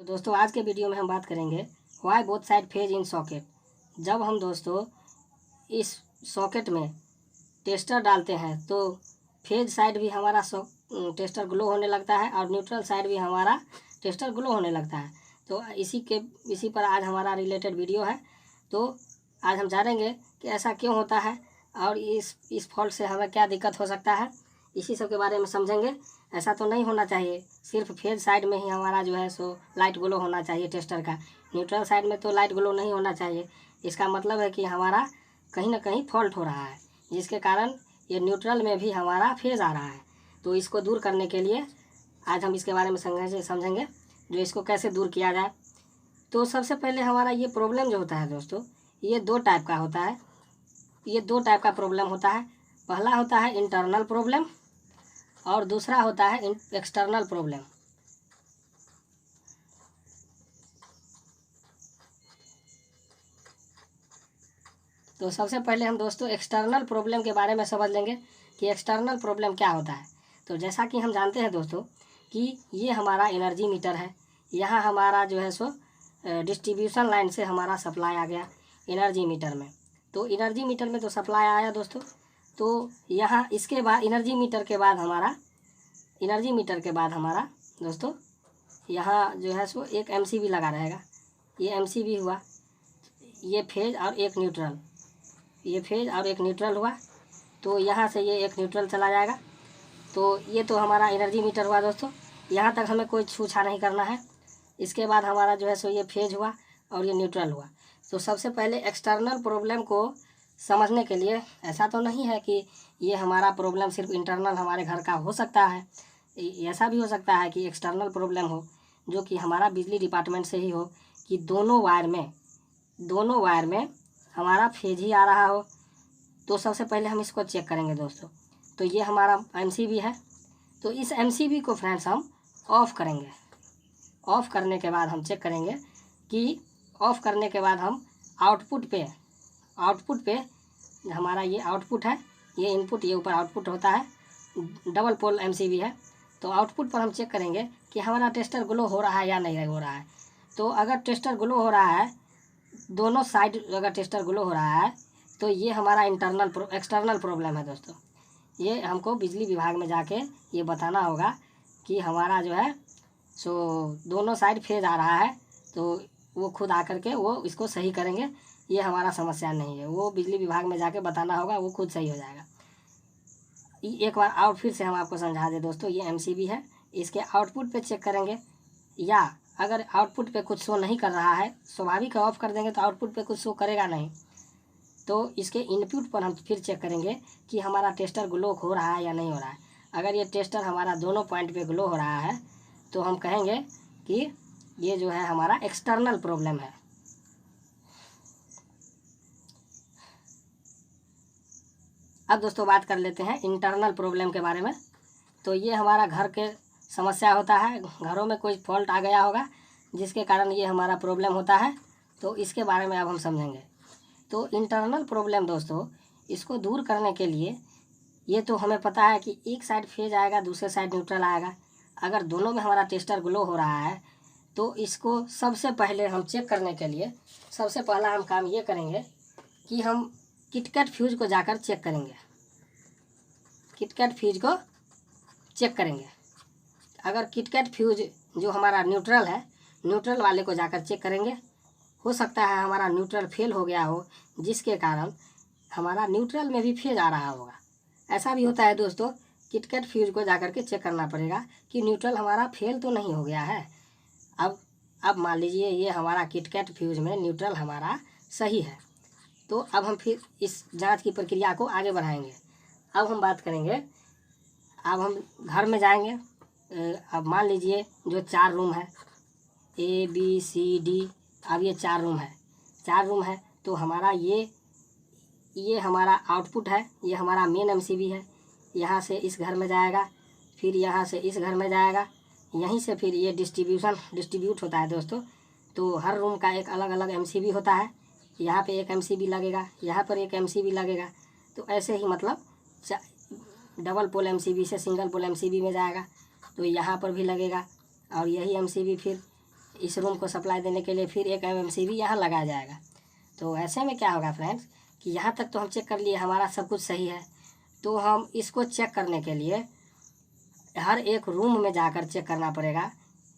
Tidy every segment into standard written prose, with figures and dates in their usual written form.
तो दोस्तों आज के वीडियो में हम बात करेंगे Y both side phase in socket. जब हम दोस्तों इस सॉकेट में टेस्टर डालते हैं तो फेज साइड भी हमारा टेस्टर ग्लो होने लगता है और न्यूट्रल साइड भी हमारा टेस्टर ग्लो होने लगता है। तो इसी पर आज हमारा रिलेटेड वीडियो है। तो आज हम जानेंगे कि ऐसा क्यों होता है और इस फॉल्ट से हमें क्या दिक्कत हो सकता है, इसी सब के बारे में समझेंगे। ऐसा तो नहीं होना चाहिए, सिर्फ फेज साइड में ही हमारा जो है सो लाइट ग्लो होना चाहिए टेस्टर का, न्यूट्रल साइड में तो लाइट ग्लो नहीं होना चाहिए। इसका मतलब है कि हमारा कहीं ना कहीं फॉल्ट हो रहा है, जिसके कारण ये न्यूट्रल में भी हमारा फेज आ रहा है। तो इसको दूर करने के लिए आज हम इसके बारे में समझेंगे जो इसको कैसे दूर किया जाए। तो सबसे पहले हमारा ये प्रॉब्लम जो होता है दोस्तों, ये दो टाइप का होता है। ये दो टाइप का प्रॉब्लम होता है। पहला होता है इंटरनल प्रॉब्लम और दूसरा होता है एक्सटर्नल प्रॉब्लम। तो सबसे पहले हम दोस्तों एक्सटर्नल प्रॉब्लम के बारे में समझ लेंगे कि एक्सटर्नल प्रॉब्लम क्या होता है। तो जैसा कि हम जानते हैं दोस्तों कि ये हमारा एनर्जी मीटर है। यहाँ हमारा जो है सो डिस्ट्रीब्यूशन लाइन से हमारा सप्लाई आ गया एनर्जी मीटर में। तो एनर्जी मीटर में तो सप्लाई आया दोस्तों। तो यहाँ इसके बाद एनर्जी मीटर के बाद हमारा दोस्तों यहाँ जो है सो एक एमसीबी लगा रहेगा। ये एमसीबी हुआ, ये फेज और एक न्यूट्रल, ये फेज और एक न्यूट्रल हुआ। तो यहाँ से ये एक न्यूट्रल चला जाएगा। तो ये तो हमारा एनर्जी मीटर हुआ दोस्तों। यहाँ तक हमें कोई छूछा नहीं करना है। इसके बाद हमारा जो है सो ये फेज हुआ और ये न्यूट्रल हुआ। तो सबसे पहले एक्सटर्नल प्रॉब्लम को समझने के लिए, ऐसा तो नहीं है कि ये हमारा प्रॉब्लम सिर्फ इंटरनल हमारे घर का हो सकता है, ऐसा भी हो सकता है कि एक्सटर्नल प्रॉब्लम हो जो कि हमारा बिजली डिपार्टमेंट से ही हो, कि दोनों वायर में हमारा फेज ही आ रहा हो। तो सबसे पहले हम इसको चेक करेंगे दोस्तों। तो ये हमारा एमसीबी है। तो इस एमसीबी को फ्रेंड्स हम ऑफ़ करेंगे। ऑफ़ करने के बाद हम चेक करेंगे कि ऑफ़ करने के बाद हम आउटपुट पे हमारा ये आउटपुट है, ये इनपुट, ये ऊपर आउटपुट होता है। डबल पोल एमसीबी है। तो आउटपुट पर हम चेक करेंगे कि हमारा टेस्टर ग्लो हो रहा है या नहीं हो रहा है। तो अगर टेस्टर ग्लो हो रहा है, दोनों साइड अगर टेस्टर ग्लो हो रहा है, तो ये हमारा एक्सटर्नल प्रॉब्लम है दोस्तों। ये हमको बिजली विभाग में जाके ये बताना होगा कि हमारा जो है सो दोनों साइड फेज आ रहा है। तो वो खुद आकर के वो इसको सही करेंगे। ये हमारा समस्या नहीं है, वो बिजली विभाग में जाके बताना होगा, वो खुद सही हो जाएगा। एक बार और फिर से हम आपको समझा दें दोस्तों, ये एमसीबी है, इसके आउटपुट पे चेक करेंगे। या अगर आउटपुट पे कुछ शो नहीं कर रहा है, स्वाभाविक ऑफ कर देंगे तो आउटपुट पे कुछ शो करेगा नहीं। तो इसके इनपुट पर हम फिर चेक करेंगे कि हमारा टेस्टर ग्लो हो रहा है या नहीं हो रहा है। अगर ये टेस्टर हमारा दोनों पॉइंट पे ग्लो हो रहा है तो हम कहेंगे कि ये जो है हमारा एक्सटर्नल प्रॉब्लम है। अब दोस्तों बात कर लेते हैं इंटरनल प्रॉब्लम के बारे में। तो ये हमारा घर के समस्या होता है, घरों में कोई फॉल्ट आ गया होगा जिसके कारण ये हमारा प्रॉब्लम होता है। तो इसके बारे में अब हम समझेंगे। तो इंटरनल प्रॉब्लम दोस्तों, इसको दूर करने के लिए ये तो हमें पता है कि एक साइड फेज आएगा, दूसरे साइड न्यूट्रल आएगा। अगर दोनों में हमारा टेस्टर ग्लो हो रहा है तो इसको सबसे पहले हम चेक करने के लिए सबसे पहला हम काम ये करेंगे कि हम किटकैट फ्यूज को जाकर चेक करेंगे। किटकैट फ्यूज को चेक करेंगे। अगर किटकैट फ्यूज जो हमारा न्यूट्रल है, न्यूट्रल वाले को जाकर चेक करेंगे। हो सकता है हमारा न्यूट्रल फेल हो गया हो, जिसके कारण हमारा न्यूट्रल में भी फेज आ रहा होगा। ऐसा भी होता है दोस्तों, किटकैट फ्यूज को जाकर के चेक करना पड़ेगा कि न्यूट्रल हमारा फेल तो नहीं हो गया है। अब मान लीजिए ये हमारा किटकैट फ्यूज में न्यूट्रल हमारा सही है। तो अब हम फिर इस जांच की प्रक्रिया को आगे बढ़ाएंगे। अब हम बात करेंगे, अब हम घर में जाएंगे। अब मान लीजिए जो 4 रूम है, A B C D, अब ये 4 रूम है। तो हमारा ये हमारा आउटपुट है, ये हमारा मेन एमसीबी है। यहाँ से इस घर में जाएगा, फिर यहाँ से इस घर में जाएगा, यहीं से फिर ये डिस्ट्रीब्यूट होता है दोस्तों। तो हर रूम का एक अलग अलग एमसीबी होता है। यहाँ पे एक एमसीबी लगेगा, यहाँ पर एक एमसीबी लगेगा। तो ऐसे ही मतलब डबल पोल एमसीबी से सिंगल पोल एमसीबी में जाएगा, तो यहाँ पर भी लगेगा। और यही एमसीबी फिर इस रूम को सप्लाई देने के लिए फिर एक MMCB यहाँ लगाया जाएगा। तो ऐसे में क्या होगा फ्रेंड्स कि यहाँ तक तो हम चेक कर लिए, हमारा सब कुछ सही है। तो हम इसको चेक करने के लिए हर एक रूम में जाकर चेक करना पड़ेगा।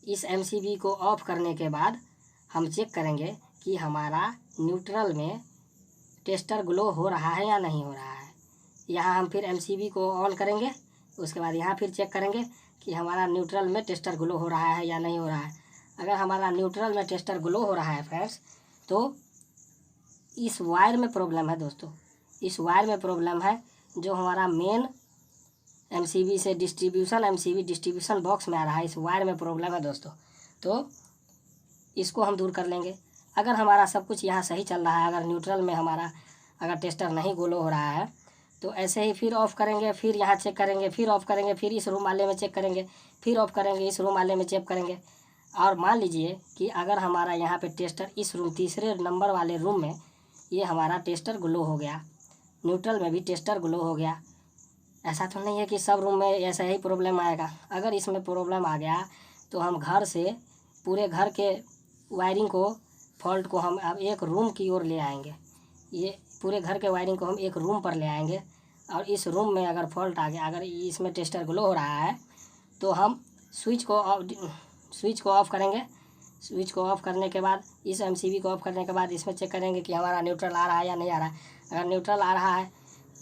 इस MCB को ऑफ करने के बाद हम चेक करेंगे कि हमारा न्यूट्रल में टेस्टर ग्लो हो रहा है या नहीं हो रहा है। यहाँ हम फिर MCB को ऑन करेंगे, उसके बाद यहाँ फिर चेक करेंगे कि हमारा न्यूट्रल में टेस्टर ग्लो हो रहा है या नहीं हो रहा है। अगर हमारा न्यूट्रल में टेस्टर ग्लो हो रहा है फ्रेंड्स, तो इस वायर में प्रॉब्लम है दोस्तों। इस वायर में प्रॉब्लम है जो हमारा मेन MCB से MCB डिस्ट्रीब्यूशन बॉक्स में आ रहा है, इस वायर में प्रॉब्लम है दोस्तों। तो इसको हम दूर कर लेंगे। अगर हमारा सब कुछ यहाँ सही चल रहा है, अगर न्यूट्रल में हमारा अगर टेस्टर नहीं ग्लो हो रहा है, तो ऐसे ही फिर ऑफ़ करेंगे, फिर यहाँ चेक करेंगे, फिर ऑफ़ करेंगे, फिर इस रूम वाले में चेक करेंगे, फिर ऑफ़ करेंगे, इस रूम वाले में चेक करेंगे। और मान लीजिए कि अगर हमारा यहाँ पे टेस्टर इस रूम तीसरे नंबर वाले रूम में ये हमारा टेस्टर ग्लो हो गया, न्यूट्रल में भी टेस्टर ग्लो हो गया। ऐसा तो नहीं है कि सब रूम में ऐसा ही प्रॉब्लम आएगा। अगर इसमें प्रॉब्लम आ गया तो हम घर से पूरे घर के वायरिंग को फॉल्ट को हम अब एक रूम की ओर ले आएंगे। ये पूरे घर के वायरिंग को हम एक रूम पर ले आएंगे और इस रूम में अगर फॉल्ट आ गया, अगर इसमें टेस्टर ग्लो हो रहा है, तो हम स्विच को ऑफ़ करेंगे। स्विच को ऑफ़ करने के बाद इस MCB को ऑफ़ करने के बाद इसमें चेक करेंगे कि हमारा न्यूट्रल आ रहा है या नहीं आ रहा है। अगर न्यूट्रल आ रहा है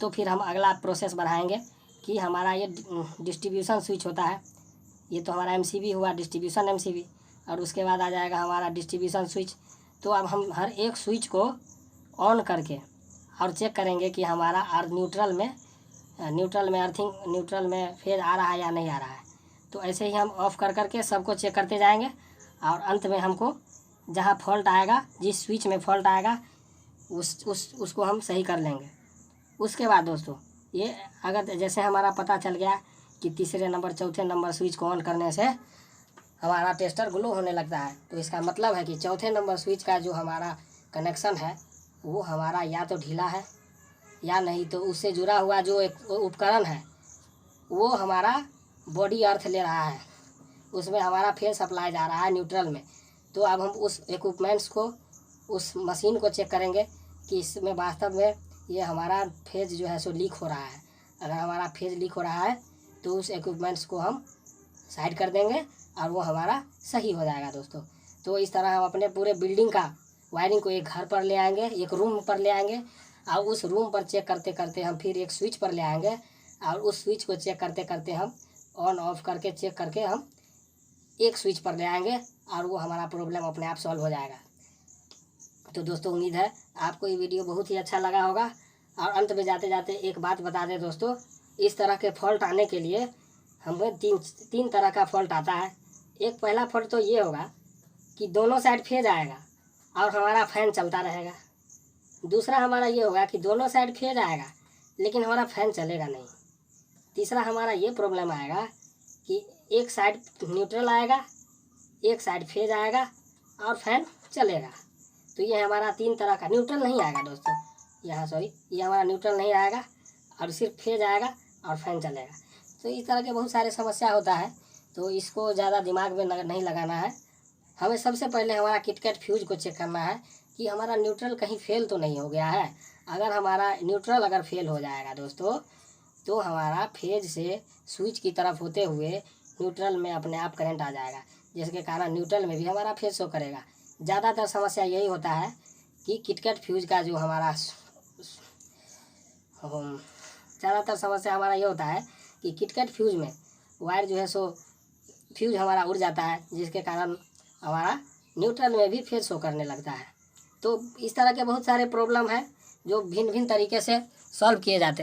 तो फिर हम अगला प्रोसेस बढ़ाएंगे कि हमारा ये डिस्ट्रीब्यूशन स्विच होता है। ये तो हमारा MCB हुआ, डिस्ट्रीब्यूशन MCB, और उसके बाद आ जाएगा हमारा डिस्ट्रीब्यूशन स्विच। तो अब हम हर एक स्विच को ऑन करके और चेक करेंगे कि हमारा न्यूट्रल में अर्थिंग न्यूट्रल में फेज आ रहा है या नहीं आ रहा है। तो ऐसे ही हम ऑफ़ कर के सबको चेक करते जाएंगे और अंत में हमको जहाँ फॉल्ट आएगा, जिस स्विच में फॉल्ट आएगा उसको हम सही कर लेंगे। उसके बाद दोस्तों ये अगर जैसे हमारा पता चल गया कि तीसरे नंबर चौथे नंबर स्विच को ऑन करने से हमारा टेस्टर ग्लो होने लगता है, तो इसका मतलब है कि चौथे नंबर स्विच का जो हमारा कनेक्शन है वो हमारा या तो ढीला है या नहीं तो उससे जुड़ा हुआ जो एक उपकरण है वो हमारा बॉडी अर्थ ले रहा है, उसमें हमारा फेज सप्लाई जा रहा है न्यूट्रल में। तो अब हम उस इक्विपमेंट्स को, उस मशीन को चेक करेंगे कि इसमें वास्तव में ये हमारा फेज जो है सो लीक हो रहा है। अगर हमारा फेज लीक हो रहा है तो उस इक्विपमेंट्स को हम साइड कर देंगे और वो हमारा सही हो जाएगा दोस्तों। तो इस तरह हम अपने पूरे बिल्डिंग का वायरिंग को एक घर पर ले आएंगे, एक रूम पर ले आएंगे और उस रूम पर चेक करते करते हम फिर एक स्विच पर ले आएंगे और उस स्विच को चेक करते करते हम ऑन ऑफ करके चेक करके हम एक स्विच पर ले आएंगे और वो हमारा प्रॉब्लम अपने आप सॉल्व हो जाएगा। तो दोस्तों उम्मीद है आपको ये वीडियो बहुत ही अच्छा लगा होगा। और अंत में जाते जाते एक बात बता दें दोस्तों, इस तरह के फॉल्ट आने के लिए हमें तीन तरह का फॉल्ट आता है। एक पहला फॉल्ट तो ये होगा कि दोनों साइड फेज आएगा और हमारा फैन चलता रहेगा। दूसरा हमारा ये होगा कि दोनों साइड फेज आएगा लेकिन हमारा फैन चलेगा नहीं। तीसरा हमारा ये प्रॉब्लम आएगा कि एक साइड न्यूट्रल आएगा, एक साइड फेज आएगा और फैन चलेगा। तो ये हमारा तीन तरह का न्यूट्रल नहीं आएगा दोस्तों, ये हमारा न्यूट्रल नहीं आएगा और सिर्फ फेज आएगा और फैन चलेगा। तो इस तरह के बहुत सारे समस्या होता है, तो इसको ज़्यादा दिमाग में नहीं लगाना है। हमें सबसे पहले हमारा किटकैट फ्यूज को चेक करना है कि हमारा न्यूट्रल कहीं फेल तो नहीं हो गया है। अगर हमारा न्यूट्रल अगर फेल हो जाएगा दोस्तों तो हमारा फेज से स्विच की तरफ होते हुए न्यूट्रल में अपने आप करंट आ जाएगा, जिसके कारण न्यूट्रल में भी हमारा फेज शो करेगा। ज़्यादातर समस्या यही होता है कि किटकैट फ्यूज का जो हमारा ज़्यादातर समस्या हमारा ये होता है कि किटकैट फ्यूज में वायर जो है सो फ्यूज हमारा उड़ जाता है, जिसके कारण हमारा न्यूट्रल में भी फेज शो करने लगता है। तो इस तरह के बहुत सारे प्रॉब्लम हैं जो भिन्न भिन्न तरीके से सॉल्व किए जाते हैं।